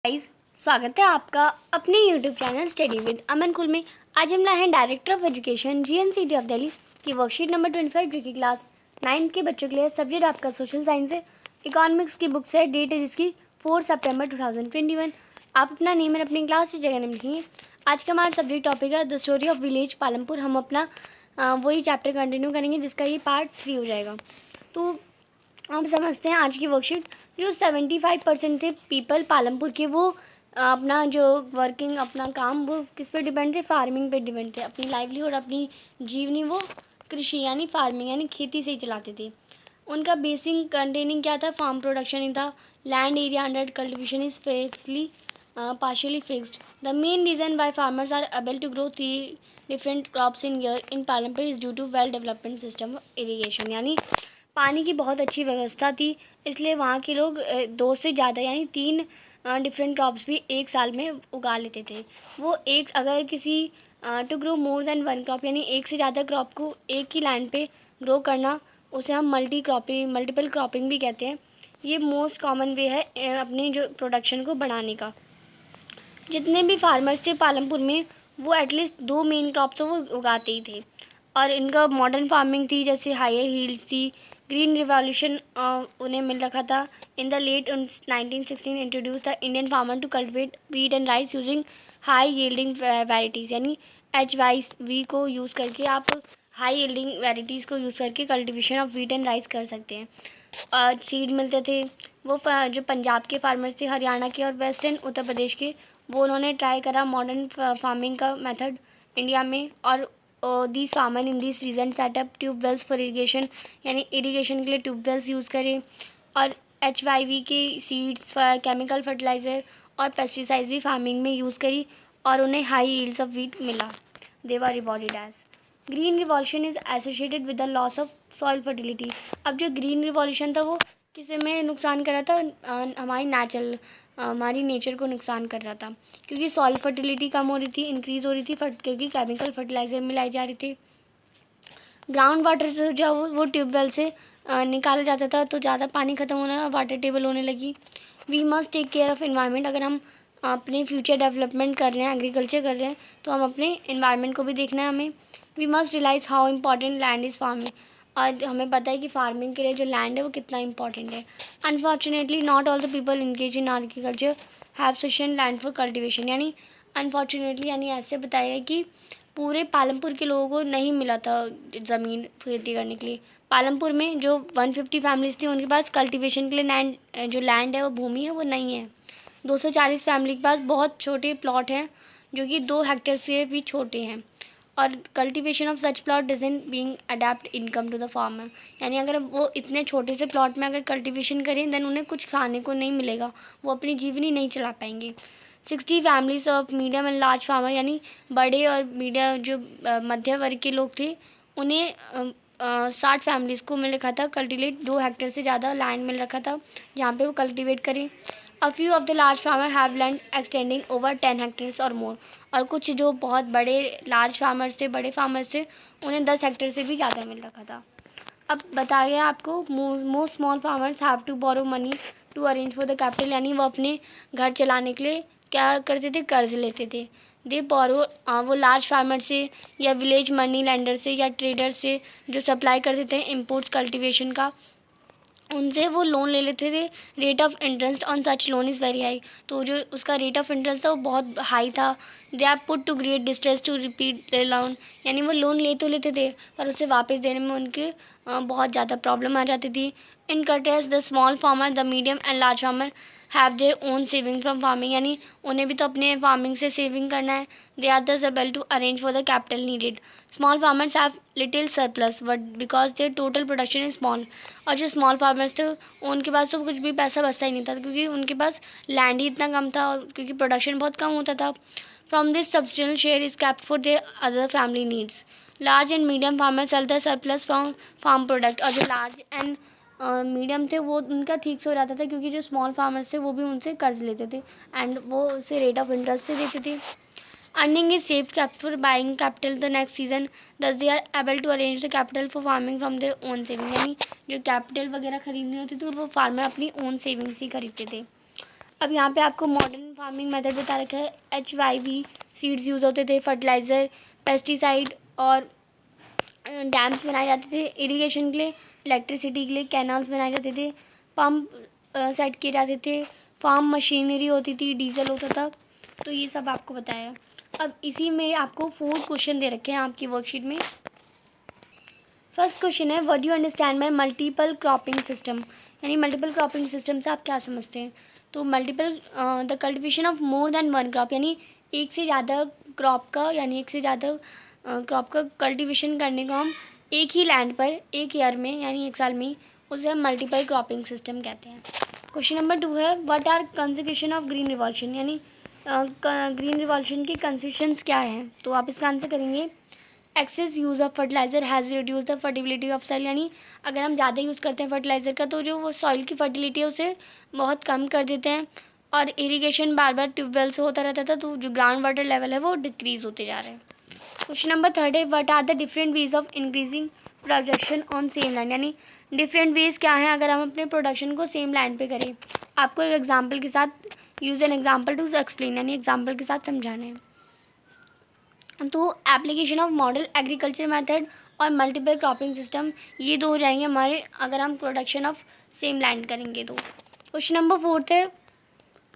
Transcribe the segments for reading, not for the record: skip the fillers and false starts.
Guys, स्वागत है आपका अपने यूट्यूब चैनल स्टडी विद अमन कुल में। आज हम लाए हैं director of education GNCT of Delhi की वर्कशीट नंबर 25 जो कि क्लास 9 के बच्चों के लिए। सब्जेक्ट आपका सोशल साइंस है। इकोनॉमिक्स की बुक्स है। डेट है जिसकी 4 सितंबर 2021। आप अपना नेम और अपनी क्लास की जगह नेम लिखेंगे। आज का हमारा सब्जेक्ट टॉपिक है the story of village Palampur. हम अपना वही चैप्टर कंटिन्यू करेंगे जिसका ये पार्ट 3 हो जाएगा। तो हम समझते हैं आज की वर्कशीट। जो 75% थे पीपल पालमपुर के, वो अपना जो वर्किंग अपना काम वो किस पे डिपेंड थे, फार्मिंग पे डिपेंड थे। अपनी लाइवलीहुड अपनी जीवनी वो कृषि यानी फार्मिंग यानी खेती से ही चलाते थे। उनका बेसिक कंटेनिंग क्या था, फार्म प्रोडक्शन ही था। Land area under cultivation is fixly partially fixed. The main reason why farmers are able to grow 3 different crops in year in Palampur is due to well development system of irrigation. यानी पानी की बहुत अच्छी व्यवस्था थी, इसलिए वहाँ के लोग 2 से ज़्यादा यानी 3 डिफरेंट क्रॉप्स भी एक साल में उगा लेते थे। वो एक अगर किसी to grow more than 1 crop यानी एक से ज़्यादा क्रॉप को एक ही लैंड पे ग्रो करना, उसे हम मल्टीपल क्रॉपिंग भी कहते हैं। ये मोस्ट कॉमन वे है अपनी जो प्रोडक्शन को बढ़ाने का। जितने भी फार्मर्स थे पालमपुर में, वो एटलीस्ट 2 मेन क्रॉप तो वो उगाते ही थे। और इनका मॉडर्न फार्मिंग थी, जैसे हायर हील्ड्स थी। ग्रीन रिवॉल्यूशन उन्हें मिल रखा था। In the late 1916 introduce the Indian farmer to cultivate wheat and rice using high yielding varieties. यानी HYV को यूज़ करके आप हाई यील्डिंग वेराइटीज़ को यूज़ करके cultivation of wheat and rice कर सकते हैं। सीड मिलते थे। वो जो पंजाब के फार्मर्स थे, हरियाणा के और वेस्टर्न उत्तर प्रदेश के, वो उन्होंने ट्राई करा मॉडर्न फार्मिंग का मेथड इंडिया में। और these farmer in this region set up tube wells for irrigation यानी इरीगेशन के लिए ट्यूब वेल्स यूज़ करें। और HYV के सीड्स, केमिकल फर्टिलाइज़र और पेस्टिसाइड्स भी फार्मिंग में यूज़ करी और उन्हें हाई यील्ड्स ऑफ वीट मिला। They were rewarded as green revolution is associated with the loss of soil fertility. अब जो ग्रीन रिवॉल्यूशन था वो किस में नुकसान कर रहा था, हमारी नेचर को नुकसान कर रहा था, क्योंकि सॉइल फर्टिलिटी कम हो रही थी, इंक्रीज़ हो रही थी क्योंकि केमिकल फर्टिलाइज़र मिलाई जा रही थी। ग्राउंड वाटर से जो वो ट्यूबवेल से निकाला जाता था, तो ज़्यादा पानी ख़त्म होना, वाटर टेबल होने लगी। We must take care of environment. अगर हम अपने फ्यूचर डेवलपमेंट कर रहे हैं, एग्रीकल्चर कर रहे हैं, तो हम अपने इन्वायरमेंट को भी देखना है हमें। We must realise how important land is farming. और हमें पता है कि फार्मिंग के लिए जो लैंड है वो कितना इंपॉर्टेंट है। Unfortunately not all the people engage in agriculture have sufficient land for cultivation. यानी अनफॉर्चुनेटली यानी ऐसे बताया कि पूरे पालमपुर के लोगों को नहीं मिला था ज़मीन खेती करने के लिए। पालमपुर में जो 150 फैमिलीज़ थी, उनके पास कल्टीवेशन के लिए लैंड है, वो भूमि है, वो नहीं है। 240 फैमिली के पास बहुत छोटे प्लॉट हैं जो कि 2 हेक्टेयर से भी छोटे हैं। और cultivation of such plot doesn't being adept income to the farmer. यानी अगर वो इतने छोटे से प्लॉट में अगर कल्टीवेशन करें, देन उन्हें कुछ खाने को नहीं मिलेगा, वो अपनी जीवनी नहीं चला पाएंगे। 60 families of medium and large farmer यानी बड़े और मीडियम जो मध्य वर्ग के लोग थे, उन्हें 60 फैमिलीज़ को मिल रखा था कल्टीवेट 2 हेक्टेयर से ज़्यादा लैंड मिल रखा था जहाँ पे वो कल्टीवेट करें। A few of the large farmer have land extending over 10 hectares और मोर। और कुछ जो बहुत बड़े लार्ज फार्मर्स थे, बड़े फार्मर्स थे, उन्हें 10 हेक्टेयर से भी ज़्यादा मिल रखा था। अब बताया आपको most small farmers have to borrow money to arrange for the capital. यानी वो अपने घर चलाने के लिए क्या करते थे, कर्ज लेते थे। दे बोरो वो लार्ज फार्मर से या विलेज मनी लैंडर से या ट्रेडर से जो सप्लाई करते थे इम्पोर्ट्स कल्टीवेशन का, उनसे वो लोन ले लेते थे। Rate of interest on such loan is very high. तो जो उसका रेट ऑफ इंटरेस्ट था वो बहुत हाई था। They are put to great distress to repeat the loan. यानी वो लोन ले तो लेते थे पर उसे वापस देने में उनके बहुत ज़्यादा प्रॉब्लम आ जाती थी। In contrast the small farmer, the medium and large farmer have their own saving from farming. यानी उन्हें भी तो अपने फार्मिंग से सेविंग करना है। They are thus able to arrange for the capital needed. Small farmers have little surplus but because their total production is small. और जो स्मॉल फार्मर्स थे उनके पास तो कुछ भी पैसा बचता ही नहीं था, क्योंकि उनके पास लैंड ही इतना कम था और क्योंकि प्रोडक्शन बहुत कम होता था। From this substantial share is kept for their other family needs. Large and medium farmer sell the surplus from farm product. और जो लार्ज एंड मीडियम थे वो उनका ठीक से हो जाता था, क्योंकि जो स्मॉल फार्मर्स थे वो भी उनसे कर्ज लेते थे एंड वो उसे रेट ऑफ इंटरेस्ट से देते थे। Earning is saved for buying capital the next season. Thus they are able to arrange the capital for farming from their own saving। यानी जो कैपिटल वगैरह खरीदनी होती थी वो फार्मर अपनी ओन सेविंग्स ही खरीदते थे। अब यहाँ पे आपको मॉडर्न फार्मिंग मेथड बता रखा है। HYV सीड्स यूज़ होते थे, फर्टिलाइज़र, पेस्टिसाइड और डैम्स बनाए जाते थे इरिगेशन के लिए, इलेक्ट्रिसिटी के लिए कैनाल्स बनाए जाते थे, पंप सेट किए जाते थे, फार्म मशीनरी होती थी, डीजल होता था। तो ये सब आपको बताया। अब इसी में आपको 4 क्वेश्चन दे रखे हैं आपकी वर्कशीट में। फर्स्ट क्वेश्चन है, what do you understand by multiple cropping system, यानी मल्टीपल क्रॉपिंग सिस्टम से आप क्या समझते हैं। तो multiple the cultivation of more than one crop, यानी एक से ज़्यादा क्रॉप का, यानी एक से ज़्यादा क्रॉप का कल्टीवेशन करने को हम एक ही लैंड पर एक ईयर में, यानी एक साल में, उसे हम मल्टीपल क्रॉपिंग सिस्टम कहते हैं। क्वेश्चन नंबर 2 है, what are consecution of green revolution, यानी ग्रीन रिवॉल्यूशन की कंसेक्यूशंस क्या हैं। तो आप इसका आंसर करेंगे, excess use of fertiliser has reduce the fertility of soil, यानी अगर हम ज़्यादा यूज़ करते हैं फर्टिलाइज़र का तो जो वो सॉइल की फर्टिलिटी है उसे बहुत कम कर देते हैं। और इरिगेशन बार बार ट्यूबवेल से होता रहता था, तो जो ग्राउंड वाटर लेवल है वो डिक्रीज़ होते जा रहे हैं। क्वेश्चन नंबर 3 है, what are the different ways of increasing production on same land, यानी डिफरेंट वेज क्या हैं अगर हम अपने प्रोडक्शन को सेम लैंड पे करें। आपको एक एग्जांपल के साथ, use an example to explain, यानी एग्जांपल के साथ समझाना है। तो application of model agriculture method और मल्टीपल क्रॉपिंग सिस्टम, ये दो हो जाएंगे हमारे अगर हम प्रोडक्शन ऑफ सेम लैंड करेंगे तो। क्वेश्चन नंबर 4 है,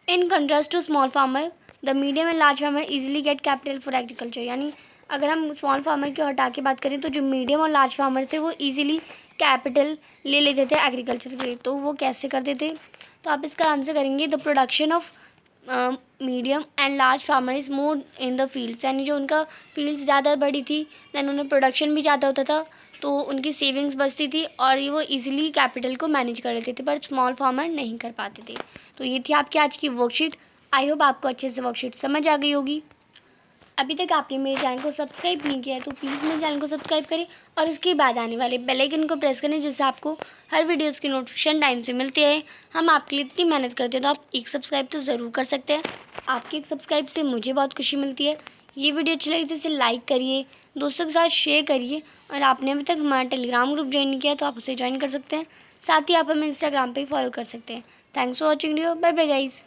in contrast to small farmer the medium and large farmer easily get capital for agriculture, यानी अगर हम स्मॉल फार्मर की हटा के बात करें तो जो मीडियम और लार्ज फार्मर थे वो इजीली कैपिटल ले लेते थे एग्रीकल्चर के लिए। तो वो कैसे करते थे, तो आप इसका आंसर करेंगे, the production of medium and large farmer is more in the fields, यानी जो उनका फील्ड्स ज़्यादा बड़ी थी दैन उन्हें प्रोडक्शन भी ज़्यादा होता था, तो उनकी सेविंग्स बचती थी और ये वो इजीली कैपिटल को मैनेज कर लेते थे, पर स्मॉल फार्मर नहीं कर पाते थे। तो ये थी आपकी आज की वर्कशीट। आई होप आपको अच्छे से वर्कशीट समझ आ गई होगी। अभी तक आपने मेरे चैनल को सब्सक्राइब नहीं किया है तो प्लीज़ मेरे चैनल को सब्सक्राइब करें और उसके बाद आने वाले बेल आइकन को प्रेस करें, जिससे आपको हर वीडियोस की नोटिफिकेशन टाइम से मिलती रहे। हम आपके लिए इतनी मेहनत करते हैं तो आप एक सब्सक्राइब तो ज़रूर कर सकते हैं। आपके एक सब्सक्राइब से मुझे बहुत खुशी मिलती है। ये वीडियो अच्छी लगी तो इसे लाइक करिए, दोस्तों के साथ शेयर करिए, और आपने अभी तक हमारा टेलीग्राम ग्रुप ज्वाइन नहीं किया तो आप उसे ज्वाइन कर सकते हैं। साथ ही आप हमें इंस्टाग्राम पर फॉलो कर सकते हैं। Thanks for watching video. Bye bye guys.